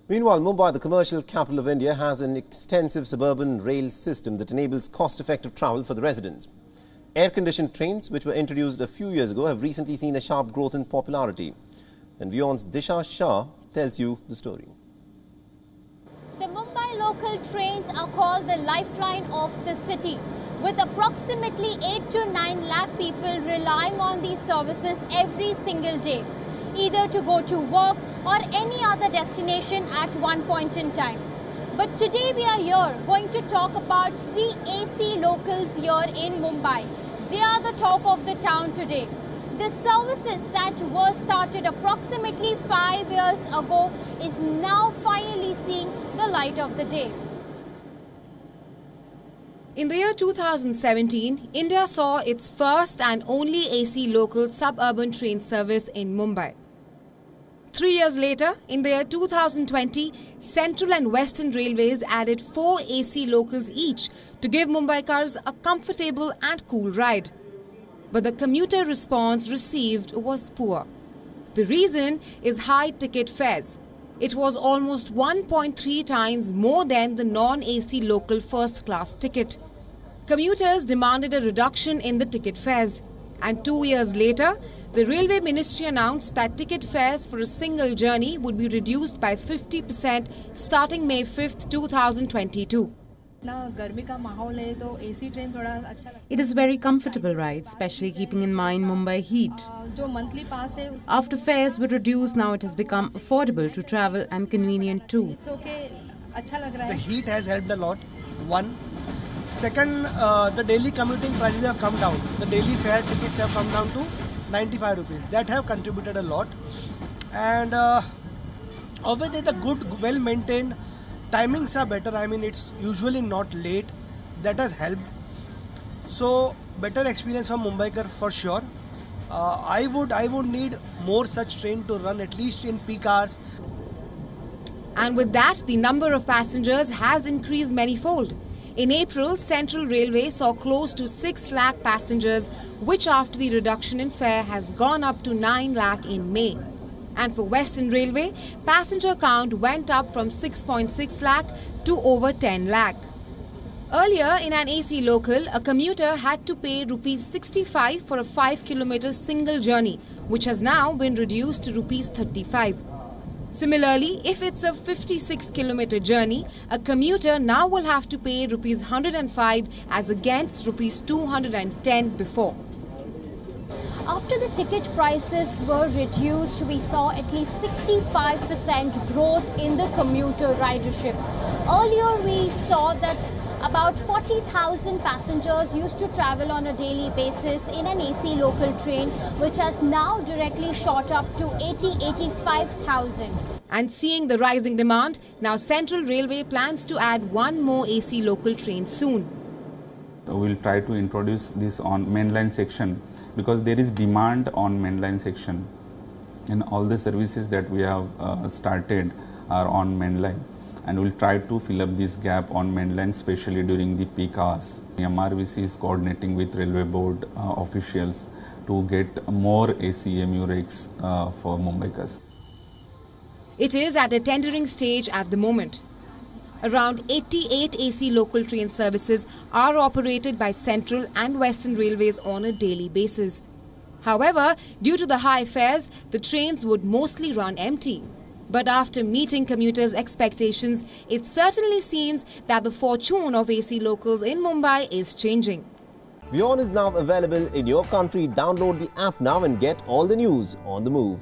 Meanwhile, Mumbai, the commercial capital of India, has an extensive suburban rail system that enables cost-effective travel for the residents. Air-conditioned trains, which were introduced a few years ago, have recently seen a sharp growth in popularity. And WION's Disha Shah tells you the story. The Mumbai local trains are called the lifeline of the city, with approximately 8 to 9 lakh people relying on these services every single day, either to go to work or any other destination at one point in time. But today we are here going to talk about the AC locals here in Mumbai. They are the talk of the town today. The services that were started approximately 5 years ago is now finally seeing the light of the day. In the year 2017, India saw its first and only AC local suburban train service in Mumbai. 3 years later, in the year 2020, Central and Western Railways added 4 AC locals each to give Mumbaikars a comfortable and cool ride. But the commuter response received was poor. The reason is high ticket fares. It was almost 1.3 times more than the non-AC local first-class ticket. Commuters demanded a reduction in the ticket fares. And 2 years later, the Railway Ministry announced that ticket fares for a single journey would be reduced by 50% starting May 5th, 2022. It is a very comfortable ride, especially keeping in mind Mumbai heat. After fares were reduced, now it has become affordable to travel and convenient too. The heat has helped a lot. One. Second, the daily commuting prices have come down. The daily fare tickets have come down to 95 rupees. That have contributed a lot. And obviously the good, well-maintained timings are better. I mean, it's usually not late. That has helped. So, better experience for Mumbaikar for sure. I would need more such train to run at least in peak hours. And with that, the number of passengers has increased manyfold. In April, Central Railway saw close to 6 lakh passengers, which after the reduction in fare has gone up to 9 lakh in May. And for Western Railway, passenger count went up from 6.6 lakh to over 10 lakh. Earlier, in an AC local, a commuter had to pay Rs 65 for a 5-kilometer single journey, which has now been reduced to Rs 35. Similarly, if it's a 56-kilometer journey, a commuter now will have to pay Rs 105 as against Rs 210 before. After the ticket prices were reduced, we saw at least 65% growth in the commuter ridership. Earlier, we saw that about 40,000 passengers used to travel on a daily basis in an AC local train, which has now directly shot up to 85,000. And seeing the rising demand, now Central Railway plans to add 1 more AC local train soon. We will try to introduce this on mainline section because there is demand on mainline section, and all the services that we have started are on mainline. And we will try to fill up this gap on mainline, especially during the peak hours. MRVC is coordinating with Railway Board officials to get more ACMU rakes for Mumbaikars. It is at a tendering stage at the moment. Around 88 AC local train services are operated by Central and Western Railways on a daily basis. However, due to the high fares, the trains would mostly run empty. But after meeting commuters' expectations, it certainly seems that the fortune of AC locals in Mumbai is changing. WION is now available in your country. Download the app now and get all the news on the move.